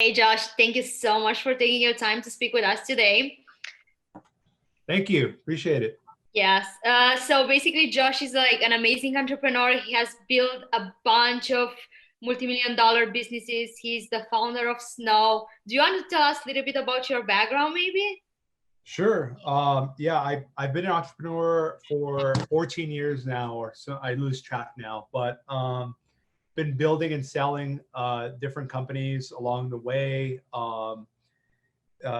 Hey Josh, thank you so much for taking your time to speak with us today. Thank you. Appreciate it. Yes, so basically Josh is like an amazing entrepreneur. He has built a bunch of multi-million dollar businesses. He's the founder of Snow. Do you want to tell us a little bit about your background maybe? Sure. Yeah, I've been an entrepreneur for 14 years now, or so I lose track now, but been building and selling different companies along the way.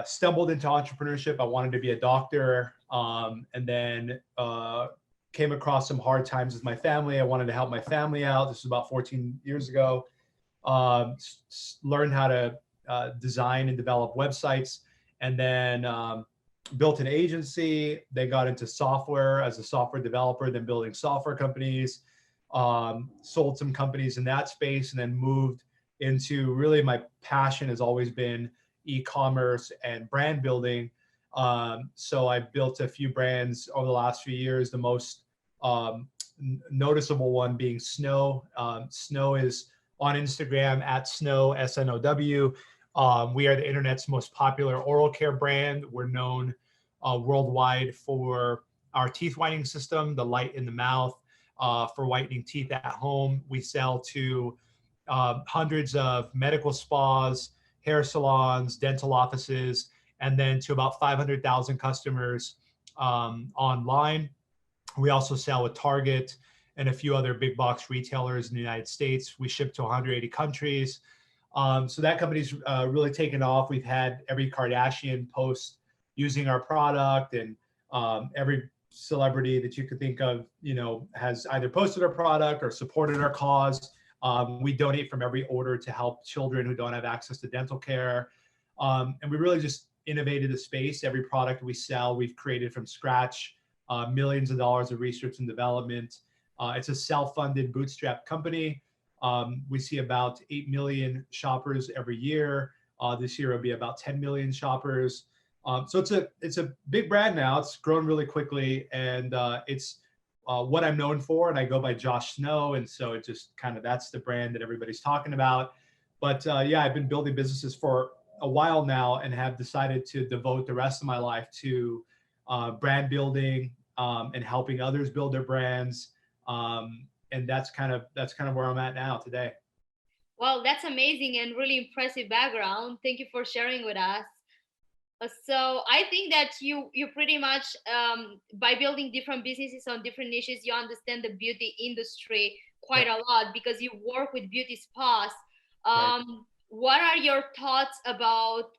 Stumbled into entrepreneurship. I wanted to be a doctor, and then came across some hard times with my family. I wanted to help my family out. This was about 14 years ago. Learned how to design and develop websites, and then built an agency. They got into software as a software developer, then building software companies. Sold some companies in that space, and then moved into really my passion has always been e-commerce and brand building. So I built a few brands over the last few years. The most noticeable one being Snow. Snow is on Instagram at Snow, SNOW. We are the internet's most popular oral care brand. We're known worldwide for our teeth whitening system, the light in the mouth, for whitening teeth at home. We sell to hundreds of medical spas, hair salons, dental offices, and then to about 500,000 customers online. We also sell with Target and a few other big box retailers in the United States. We ship to 180 countries. So that company's really taken off. We've had every Kardashian post using our product, and every celebrity that you could think of, has either posted our product or supported our cause. We donate from every order to help children who don't have access to dental care. And we really just innovated the space. Every product we sell, we've created from scratch, millions of dollars of research and development. It's a self-funded bootstrap company. We see about 8 million shoppers every year. This year it'll be about 10 million shoppers. So it's a big brand now. It's grown really quickly, and it's what I'm known for. And I go by Josh Snow, and so it just kind of, that's the brand that everybody's talking about. But yeah, I've been building businesses for a while now, and have decided to devote the rest of my life to brand building and helping others build their brands. And that's kind of where I'm at now today. Well, that's amazing and really impressive background. Thank you for sharing with us. So I think that you pretty much by building different businesses on different niches, you understand the beauty industry quite Yep. a lot because you work with beauty spas. Right. What are your thoughts about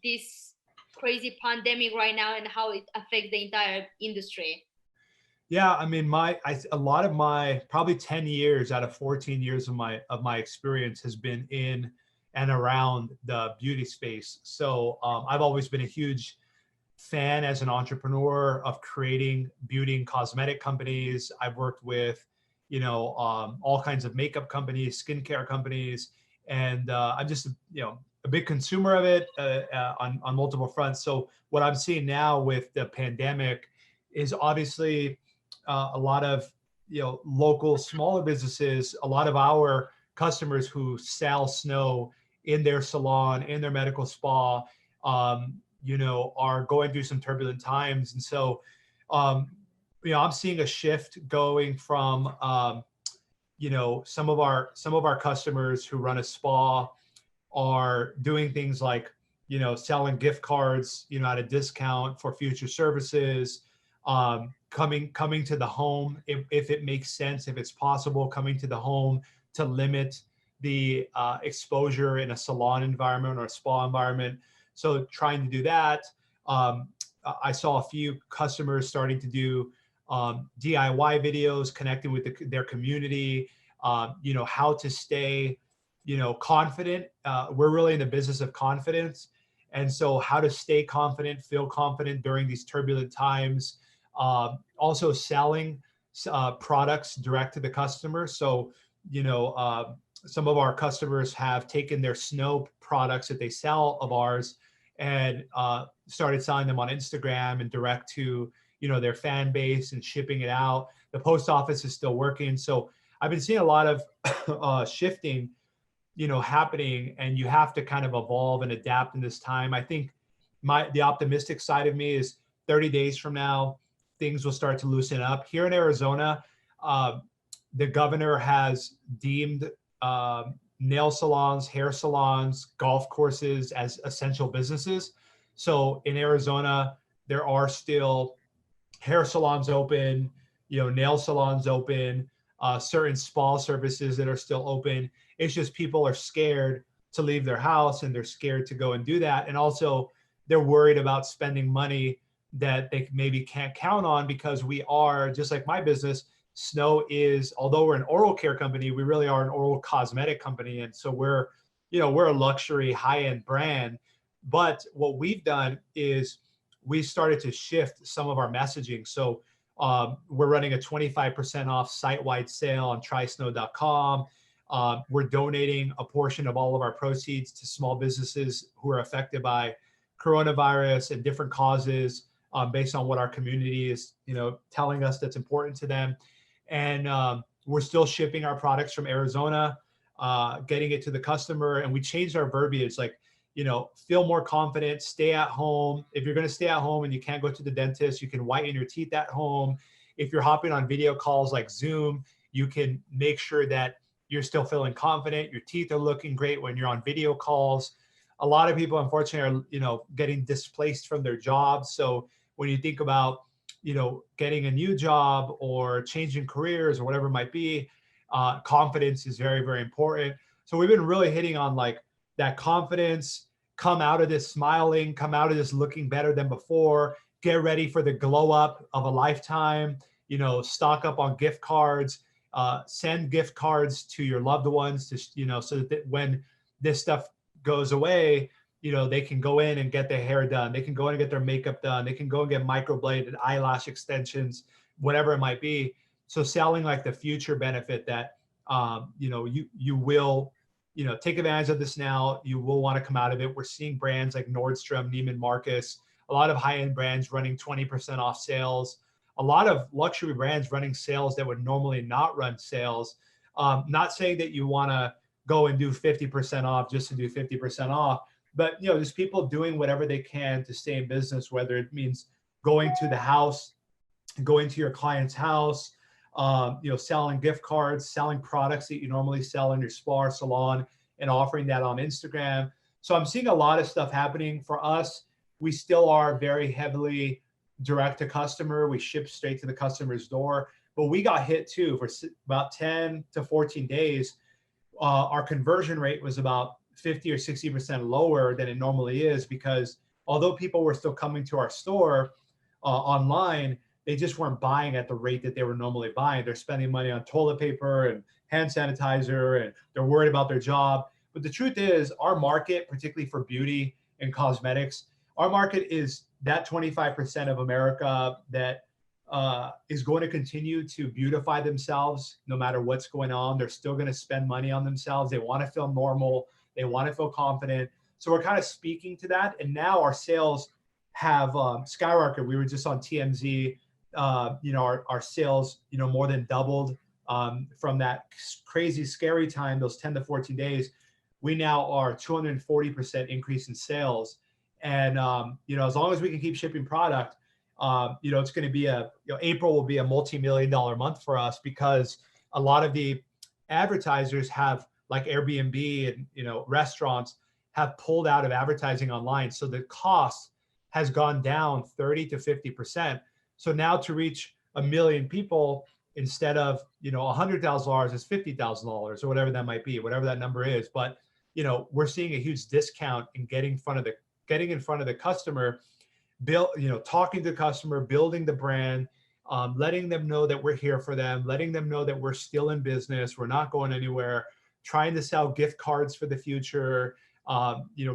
this crazy pandemic right now and how it affects the entire industry? Yeah, I mean, a lot of my probably 10 years out of 14 years of my experience has been in and around the beauty space. So I've always been a huge fan as an entrepreneur of creating beauty and cosmetic companies. I've worked with, all kinds of makeup companies, skincare companies, and I'm just, a big consumer of it on multiple fronts. So what I'm seeing now with the pandemic is obviously a lot of local smaller businesses, a lot of our customers who sell Snow in their salon, in their medical spa, are going through some turbulent times. And so I'm seeing a shift going from some of our customers who run a spa are doing things like selling gift cards at a discount for future services, coming to the home if it makes sense, if it's possible, coming to the home to limit the exposure in a salon environment or a spa environment. So trying to do that. I saw a few customers starting to do DIY videos, connecting with their community, how to stay, confident. We're really in the business of confidence. And so how to stay confident, feel confident during these turbulent times. Also selling products direct to the customer. So, some of our customers have taken their Snow products that they sell of ours and started selling them on Instagram and direct to, their fan base and shipping it out. The post office is still working. So I've been seeing a lot of shifting happening, and you have to kind of evolve and adapt in this time. I think the optimistic side of me is 30 days from now, things will start to loosen up. Here in Arizona, uh, the governor has deemed uh, nail salons, hair salons, golf courses as essential businesses. So in Arizona, there are still hair salons open, nail salons open, certain spa services that are still open. It's just people are scared to leave their house, and they're scared to go and do that. And also they're worried about spending money that they maybe can't count on, because we are, just like my business, Snow is, although we're an oral care company, we really are an oral cosmetic company. And so we're a luxury high-end brand. But what we've done is we started to shift some of our messaging. So we're running a 25% off site-wide sale on trysnow.com. We're donating a portion of all of our proceeds to small businesses who are affected by coronavirus and different causes, based on what our community is, telling us that's important to them. And we're still shipping our products from Arizona, getting it to the customer. And we changed our verbiage, like, feel more confident, stay at home. If you're going to stay at home and you can't go to the dentist, you can whiten your teeth at home. If you're hopping on video calls like Zoom, you can make sure that you're still feeling confident. Your teeth are looking great when you're on video calls. A lot of people, unfortunately, are, getting displaced from their jobs. So when you think about, getting a new job or changing careers or whatever it might be, confidence is very, very important. So we've been really hitting on like that confidence, come out of this smiling, come out of this looking better than before, get ready for the glow up of a lifetime, stock up on gift cards, send gift cards to your loved ones to, so that when this stuff goes away, they can go in and get their hair done. They can go in and get their makeup done. They can go and get microbladed, eyelash extensions, whatever it might be. So selling like the future benefit that, you will, take advantage of this now. You will want to come out of it. We're seeing brands like Nordstrom, Neiman Marcus, a lot of high-end brands running 20% off sales, a lot of luxury brands running sales that would normally not run sales. Not saying that you want to go and do 50% off just to do 50% off, but there's people doing whatever they can to stay in business, whether it means going to the house, going to your client's house, selling gift cards, selling products that you normally sell in your spa or salon, and offering that on Instagram. So I'm seeing a lot of stuff happening. For us, we still are very heavily direct to customer. We ship straight to the customer's door, but we got hit too for about 10 to 14 days. Our conversion rate was about 50 or 60% lower than it normally is, because although people were still coming to our store online, they just weren't buying at the rate that they were normally buying. They're spending money on toilet paper and hand sanitizer, and they're worried about their job. But the truth is, our market, particularly for beauty and cosmetics, our market is that 25% of America that is going to continue to beautify themselves no matter what's going on. They're still going to spend money on themselves. They want to feel normal. They want to feel confident. So we're kind of speaking to that. And now our sales have skyrocketed. We were just on TMZ. Our sales, more than doubled from that crazy, scary time, those 10 to 14 days. We now are 240% increase in sales. And, as long as we can keep shipping product, it's going to be April will be a multi-million-dollar month for us, because a lot of the advertisers have, like Airbnb and, restaurants have pulled out of advertising online. So the cost has gone down 30 to 50%. So now to reach 1 million people, instead of, $100,000 is $50,000 or whatever that might be, whatever that number is. But, we're seeing a huge discount in getting in front of the customer, talking to the customer, building the brand, letting them know that we're here for them, letting them know that we're still in business, we're not going anywhere, trying to sell gift cards for the future,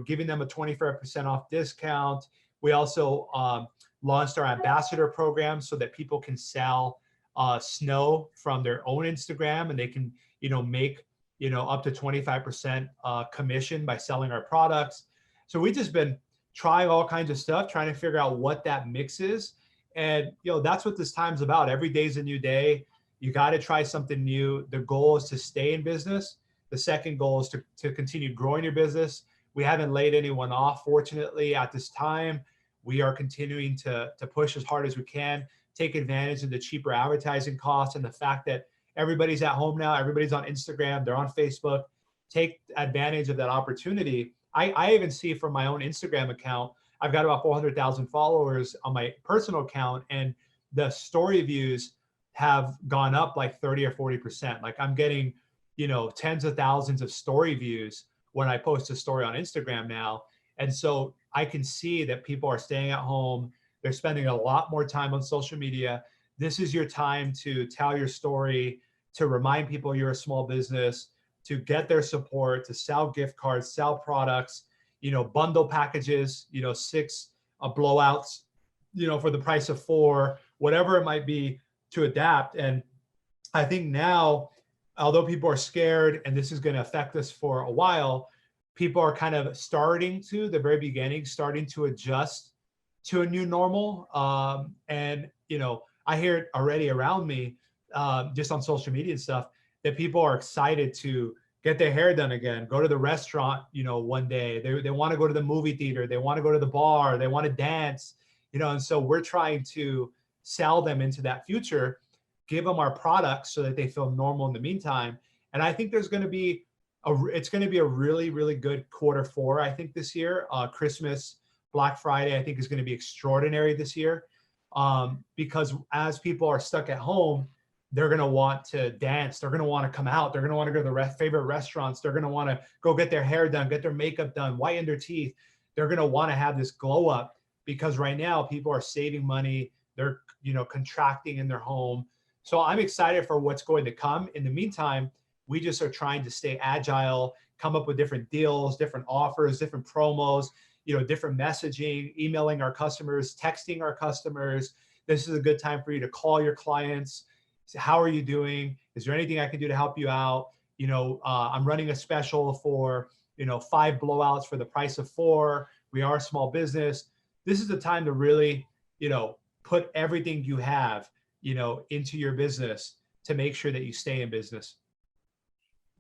giving them a 25% off discount. We also launched our ambassador program so that people can sell Snow from their own Instagram, and they can, make, up to 25% commission by selling our products. So we've just been trying all kinds of stuff, trying to figure out what that mix is. And, that's what this time's about. Every day's a new day. You got to try something new. The goal is to stay in business. The second goal is to continue growing your business. We haven't laid anyone off, fortunately, at this time. We are continuing to push as hard as we can, take advantage of the cheaper advertising costs and the fact that everybody's at home now, everybody's on Instagram, they're on Facebook. Take advantage of that opportunity. I even see from my own Instagram account, I've got about 400,000 followers on my personal account, and the story views have gone up like 30 or 40%. Like I'm getting, tens of thousands of story views when I post a story on Instagram now. And so I can see that people are staying at home. They're spending a lot more time on social media. This is your time to tell your story, to remind people you're a small business, to get their support, to sell gift cards, sell products, bundle packages, 6 blowouts, for the price of 4, whatever it might be, to adapt. And I think now, although people are scared and this is going to affect us for a while, people are kind of the very beginning, starting to adjust to a new normal. And I hear it already around me, just on social media and stuff, that people are excited to get their hair done again, go to the restaurant, one day. They want to go to the movie theater. They want to go to the bar. They want to dance, and so we're trying to sell them into that future, give them our products so that they feel normal in the meantime. And I think it's going to be a really, really good Q4, I think, this year. Christmas, Black Friday, I think, is going to be extraordinary this year, because as people are stuck at home, they're going to want to dance. They're going to want to come out. They're going to want to go to their favorite restaurants. They're going to want to go get their hair done, get their makeup done, whiten their teeth. They're going to want to have this glow up, because right now people are saving money. They're, contracting in their home. So I'm excited for what's going to come. In the meantime, we just are trying to stay agile, come up with different deals, different offers, different promos, different messaging, emailing our customers, texting our customers. This is a good time for you to call your clients. How are you doing? Is there anything I can do to help you out? I'm running a special for, 5 blowouts for the price of 4. We are a small business. This is the time to really, put everything you have, into your business to make sure that you stay in business.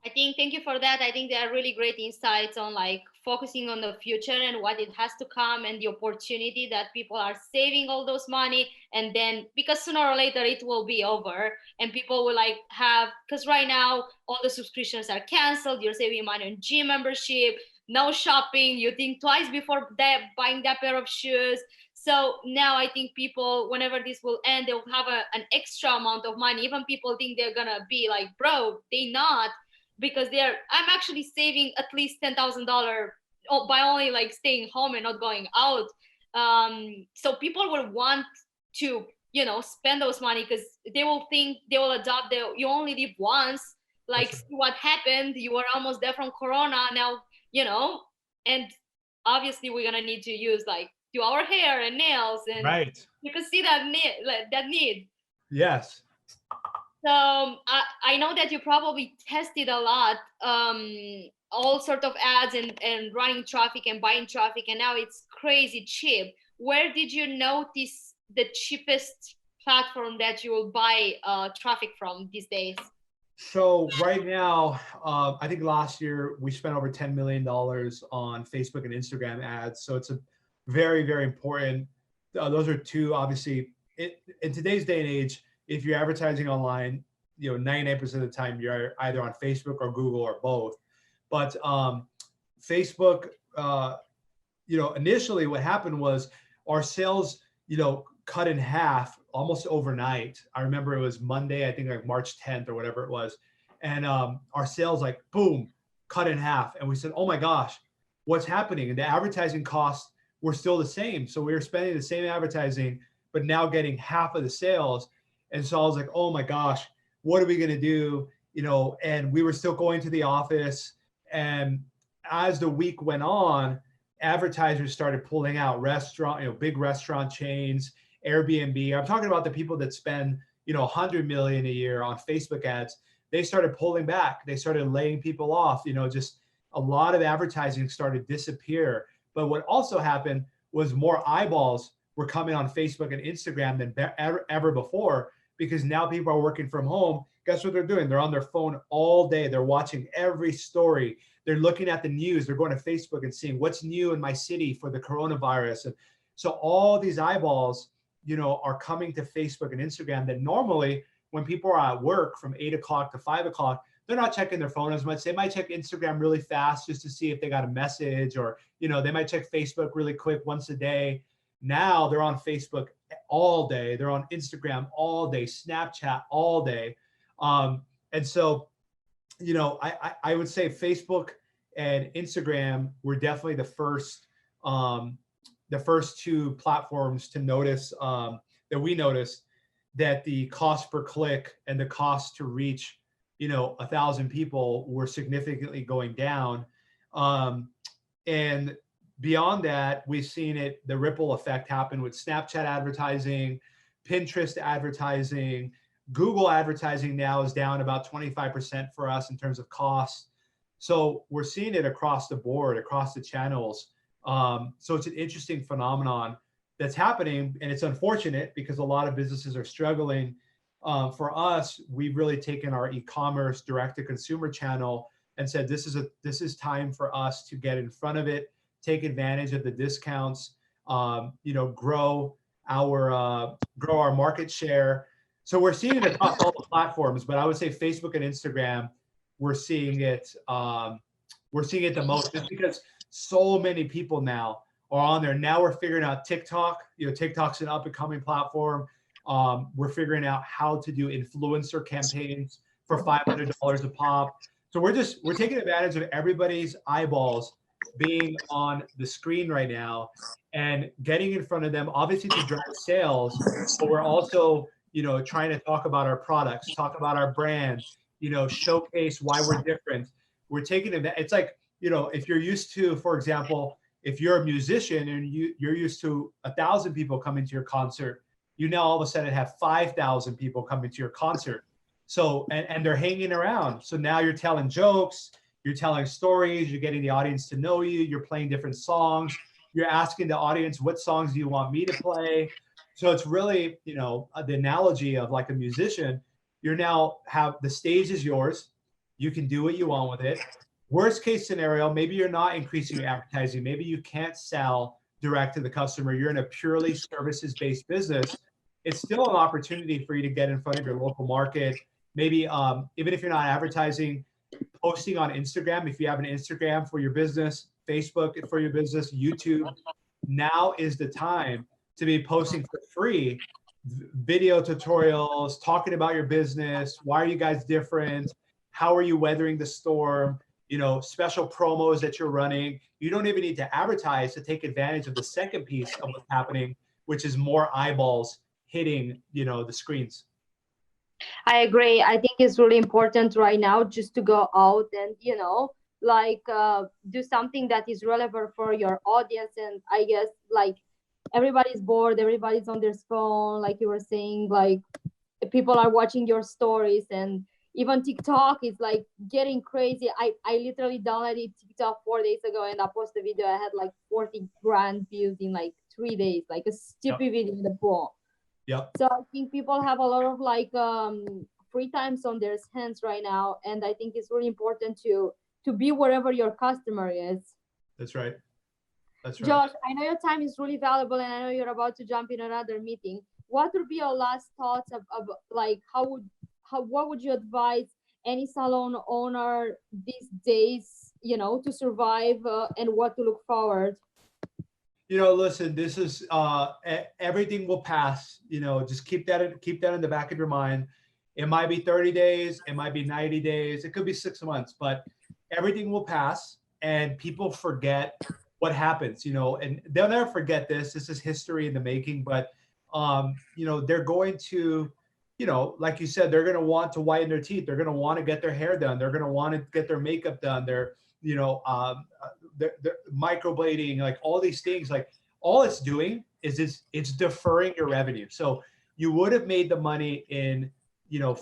Thank you for that. I think they are really great insights on focusing on the future and what it has to come, and the opportunity that people are saving all those money. And then, because sooner or later it will be over and people will because right now all the subscriptions are canceled. You're saving money on gym membership, no shopping. You think twice before buying that pair of shoes. So now I think people, whenever this will end, they'll have an extra amount of money. Even people think they're going to be broke. They're not, because I'm actually saving at least $10,000 by only staying home and not going out. So people will want to, spend those money, because they will think, they will adopt you only live once, see what happened. You were almost there from Corona now, and obviously we're going to need to use do our hair and nails, and right. You can see that need. Yes. So I know that you probably tested a lot, all sort of ads and running traffic and buying traffic, and now it's crazy cheap. Where did you notice the cheapest platform that you will buy traffic from these days? So right now, I think last year we spent over $10 million on Facebook and Instagram ads. So it's a very, very important. Those are two, obviously, in today's day and age, if you're advertising online, 99% of the time you're either on Facebook or Google or both. But Facebook, initially what happened was our sales, cut in half almost overnight. I remember it was Monday, I think March 10th or whatever it was. And our sales boom, cut in half. And we said, oh my gosh, what's happening? And the advertising costs were still the same. So we were spending the same advertising, but now getting half of the sales. And so I was like, oh my gosh, what are we going to do? And we were still going to the office. And as the week went on, advertisers started pulling out big restaurant chains, Airbnb. I'm talking about the people that spend, 100 million a year on Facebook ads. They started pulling back. They started laying people off, just a lot of advertising started to disappear. But what also happened was more eyeballs were coming on Facebook and Instagram than ever before, because now people are working from home. guess what they're doing? They're on their phone all day. They're watching every story. They're looking at the news. They're going to Facebook and seeing what's new in my city for the coronavirus. And so all these eyeballs, are coming to Facebook and Instagram that normally when people are at work from 8 o'clock to 5 o'clock, they're not checking their phone as much. They might check Instagram really fast just to see if they got a message, or, they might check Facebook really quick once a day. Now they're on Facebook all day. They're on Instagram all day, Snapchat all day. And so, I would say Facebook and Instagram were definitely the first two platforms to notice, that we noticed that the cost per click and the cost to reach 1,000 people were significantly going down. And beyond that, we've seen the ripple effect happen with Snapchat advertising, Pinterest advertising, Google advertising now is down about 25% for us in terms of cost. So we're seeing it across the board, across the channels. So it's an interesting phenomenon that's happening, and it's unfortunate because a lot of businesses are struggling. For us, we've really taken our e-commerce direct-to-consumer channel and said this is time for us to get in front of it, take advantage of the discounts, grow our market share. So we're seeing it across all the platforms, but I would say Facebook and Instagram, we're seeing it the most, just because so many people now are on there. Now we're figuring out TikTok. TikTok's an up and coming platform. We're figuring out how to do influencer campaigns for $500 a pop. So we're taking advantage of everybody's eyeballs being on the screen right now and getting in front of them, obviously to drive sales, but we're also, trying to talk about our products, talk about our brand, showcase why we're different. We're taking it. It's like, if you're used to, for example, if you're a musician and you're used to 1,000 people coming to your concert, you now all of a sudden have 5,000 people coming to your concert. So, and they're hanging around. So now you're telling jokes, you're telling stories, you're getting the audience to know you, you're playing different songs, you're asking the audience, what songs do you want me to play? So it's really, the analogy of like a musician. You now have the stage is yours. You can do what you want with it. Worst case scenario, maybe you're not increasing your advertising. Maybe you can't sell direct to the customer. You're in a purely services-based business. It's still an opportunity for you to get in front of your local market. Maybe even if you're not advertising, posting on Instagram, if you have an Instagram for your business, Facebook for your business, YouTube, now is the time to be posting for free video tutorials, talking about your business. Why are you guys different? How are you weathering the storm? Special promos that you're running. You don't even need to advertise to take advantage of the second piece of what's happening, which is more eyeballs hitting, the screens. I agree. I think it's really important right now just to go out and, do something that is relevant for your audience. And I guess everybody's bored, everybody's on their phone, like you were saying, people are watching your stories, and even TikTok is getting crazy. I literally downloaded TikTok 4 days ago, and I posted a video. I had 40 grand views in 3 days, a stupid video in the pool. Yep. So I think people have a lot of free times on their hands right now, and I think it's really important to be wherever your customer is. That's right. That's right. Josh, I know your time is really valuable, and I know you're about to jump in another meeting. What would be your last thoughts of what would you advise any salon owner these days, to survive and what to look forward? Listen, this is everything will pass. Just keep that in the back of your mind. It might be 30 days, it might be 90 days, it could be 6 months, but everything will pass, and people forget what happens, and they'll never forget this. This is history in the making, but they're going to, like you said, they're going to want to whiten their teeth. They're going to want to get their hair done. They're going to want to get their makeup done. They're microblading, all these things, all it's doing is it's deferring your revenue. So you would have made the money in,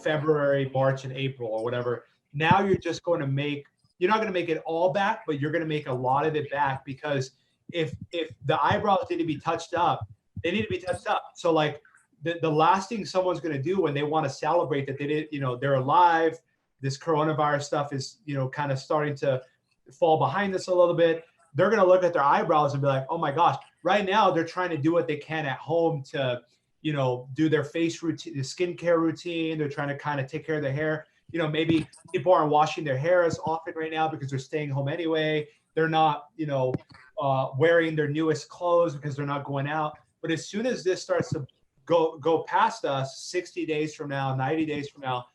February, March, and April or whatever. Now you're just going to you're not going to make it all back, but you're going to make a lot of it back, because if the eyebrows need to be touched up, they need to be touched up. So the last thing someone's going to do when they want to celebrate that they did, they're alive, this coronavirus stuff is, kind of starting to fall behind us a little bit. They're going to look at their eyebrows and be like, oh my gosh, right now they're trying to do what they can at home to, do their face routine, the skincare routine. They're trying to kind of take care of their hair. Maybe people aren't washing their hair as often right now because they're staying home anyway. They're not, wearing their newest clothes because they're not going out. But as soon as this starts to go past us, 60 days from now, 90 days from now,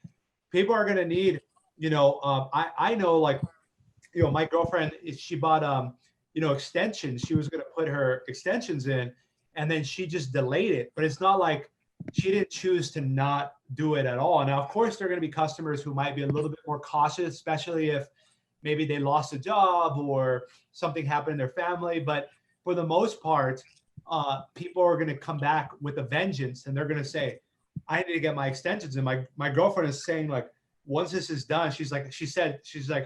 people are going to need, I know, like, my girlfriend, she bought, extensions. She was going to put her extensions in, and then she just delayed it. But it's not like she didn't choose to not do it at all. Now, of course, there are going to be customers who might be a little bit more cautious, especially if maybe they lost a job or something happened in their family. But for the most part, people are going to come back with a vengeance, and they're going to say, I need to get my extensions. And my girlfriend is saying, like, once this is done, she's like,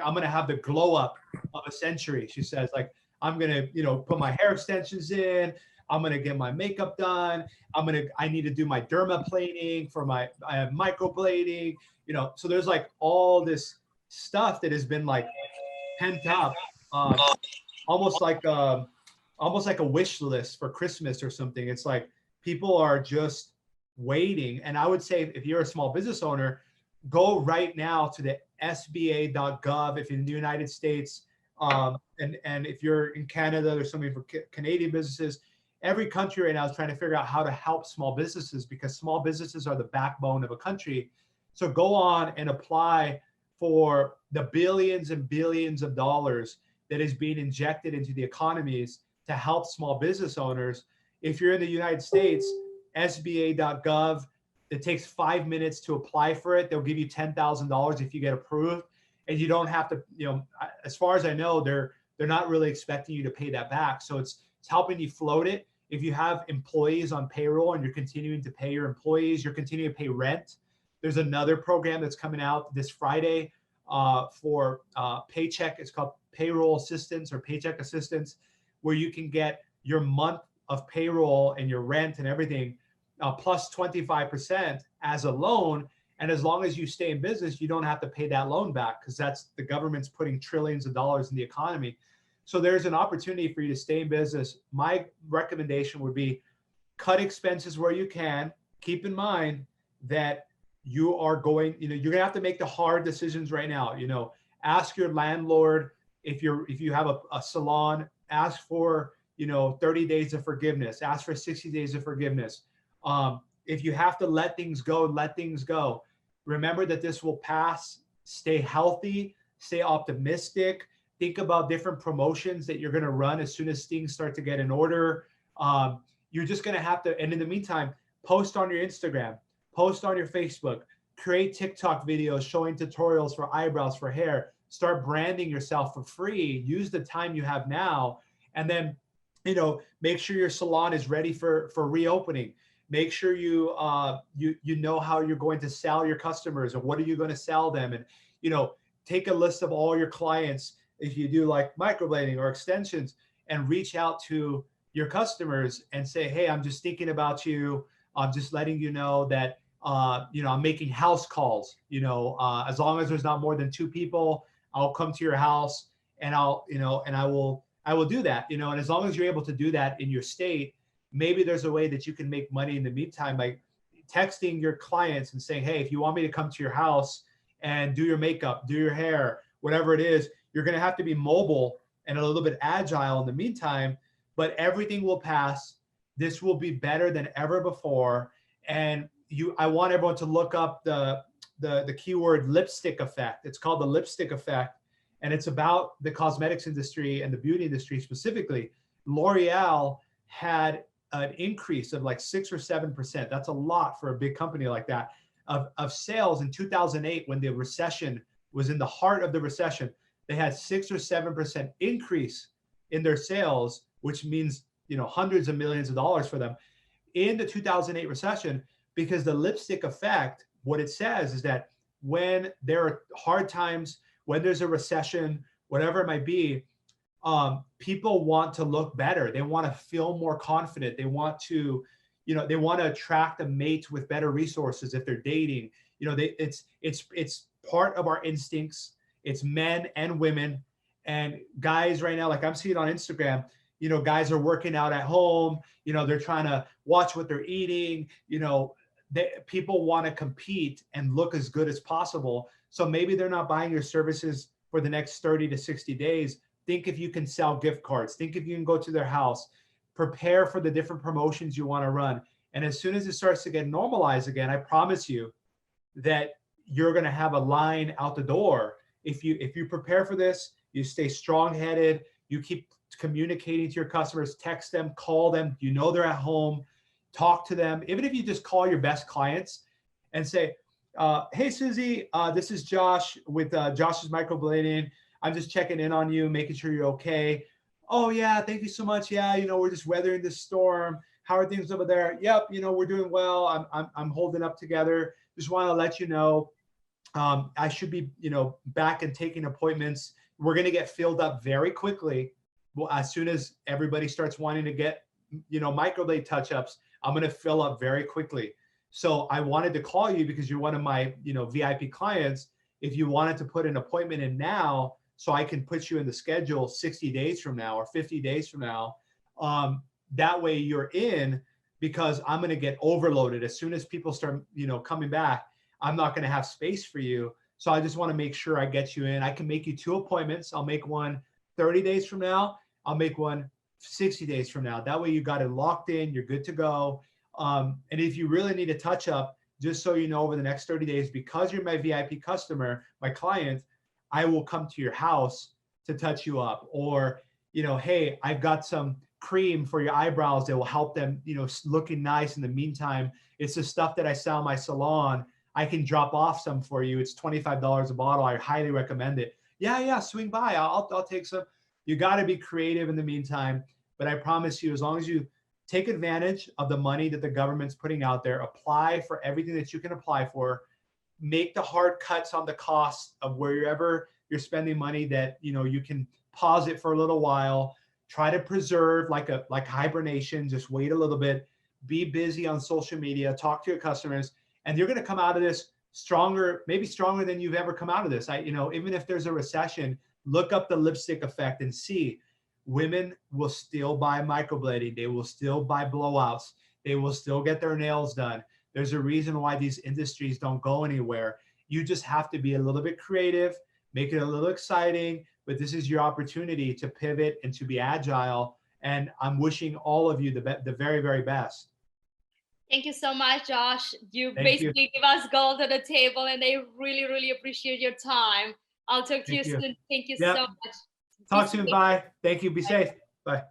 I'm going to have the glow up of a century. She says, like, I'm going to, put my hair extensions in. I'm going to get my makeup done. I need to do my dermaplaning for I have microblading, so there's like all this stuff that has been like pent up, almost like a wish list for Christmas or something. It's like people are just waiting. And I would say if you're a small business owner, go right now to the SBA.gov if you're in the United States. And if you're in Canada, there's something for Canadian businesses. Every country right now is trying to figure out how to help small businesses because small businesses are the backbone of a country. So go on and apply for the billions and billions of dollars that is being injected into the economies to help small business owners. If you're in the United States, SBA.gov, it takes 5 minutes to apply for it. They'll give you $10,000 if you get approved. And you don't have to, as far as I know, they're not really expecting you to pay that back. So it's helping you float it. If you have employees on payroll and you're continuing to pay your employees, you're continuing to pay rent. There's another program that's coming out this Friday for paycheck. It's called payroll assistance or paycheck assistance, where you can get your month of payroll and your rent and everything plus 25% as a loan. And as long as you stay in business, you don't have to pay that loan back because that's the government's putting trillions of dollars in the economy. So there's an opportunity for you to stay in business. My recommendation would be cut expenses where you can. Keep in mind that you are going, you're going to have to make the hard decisions right now. Ask your landlord if you have a salon, ask for, 30 days of forgiveness, ask for 60 days of forgiveness. If you have to let things go, let things go. Remember that this will pass. Stay healthy, stay optimistic. Think about different promotions that you're going to run as soon as things start to get in order. You're just going to have to, and in the meantime, post on your Instagram, post on your Facebook, create TikTok videos showing tutorials for eyebrows, for hair, start branding yourself for free. Use the time you have now. And then, make sure your salon is ready for reopening. Make sure you know how you're going to sell your customers and what are you going to sell them. And, take a list of all your clients. If you do like microblading or extensions, and reach out to your customers and say, hey, I'm just thinking about you. I'm just letting you know that, I'm making house calls, as long as there's not more than 2 people, I'll come to your house and I will do that, and as long as you're able to do that in your state, maybe there's a way that you can make money in the meantime, like texting your clients and saying, hey, if you want me to come to your house and do your makeup, do your hair, whatever it is, you're going to have to be mobile and a little bit agile in the meantime, but everything will pass. This will be better than ever before. And I want everyone to look up the keyword lipstick effect. It's called the lipstick effect. And it's about the cosmetics industry and the beauty industry specifically. L'Oreal had an increase of like 6 or 7%. That's a lot for a big company like that of sales in 2008 when the recession was in the heart of the recession. They had 6 or 7% increase in their sales, which means, hundreds of millions of dollars for them in the 2008 recession, because the lipstick effect, what it says is that when there are hard times, when there's a recession, whatever it might be, people want to look better. They want to feel more confident. They want to, they want to attract a mate with better resources if they're dating. It's part of our instincts. It's men and women. And guys right now, like I'm seeing on Instagram, guys are working out at home, they're trying to watch what they're eating, people want to compete and look as good as possible. So maybe they're not buying your services for the next 30 to 60 days. Think if you can sell gift cards, think if you can go to their house, prepare for the different promotions you want to run. And as soon as it starts to get normalized again, I promise you that you're going to have a line out the door. If you prepare for this, you stay strong-headed, you keep communicating to your customers, text them, call them, they're at home, talk to them. Even if you just call your best clients and say, hey, Susie, this is Josh with Josh's Microblading. I'm just checking in on you, making sure you're okay. Oh, yeah, thank you so much. Yeah, we're just weathering this storm. How are things over there? Yep, we're doing well. I'm holding up together. Just want to let you know, I should be, back and taking appointments. We're going to get filled up very quickly. Well, as soon as everybody starts wanting to get, microblade touch-ups, I'm going to fill up very quickly. So I wanted to call you because you're one of my, VIP clients. If you wanted to put an appointment in now, so I can put you in the schedule 60 days from now or 50 days from now, that way you're in, because I'm going to get overloaded as soon as people start, coming back. I'm not going to have space for you. So I just want to make sure I get you in. I can make you 2 appointments. I'll make one 30 days from now. I'll make one 60 days from now. That way you got it locked in. You're good to go. And if you really need a touch up, just so you know, over the next 30 days, because you're my VIP customer, my client, I will come to your house to touch you up. Or, hey, I've got some cream for your eyebrows that will help them, looking nice in the meantime. It's the stuff that I sell in my salon. I can drop off some for you. It's $25 a bottle. I highly recommend it. Yeah, swing by. I'll take some. You got to be creative in the meantime. But I promise you, as long as you take advantage of the money that the government's putting out there, apply for everything that you can apply for, make the hard cuts on the cost of wherever you're spending money that, you can pause it for a little while, try to preserve like hibernation, just wait a little bit, be busy on social media, talk to your customers, and you're going to come out of this stronger, maybe stronger than you've ever come out of this. Even if there's a recession, look up the lipstick effect and see women will still buy microblading. They will still buy blowouts. They will still get their nails done. There's a reason why these industries don't go anywhere. You just have to be a little bit creative, make it a little exciting, but this is your opportunity to pivot and to be agile. And I'm wishing all of you the very, very best. Thank you so much, Josh. You Thank basically give us gold at the table, and I really, really appreciate your time. I'll talk to you soon. Thank you so much. Talk soon. Bye. Thank you. Be safe.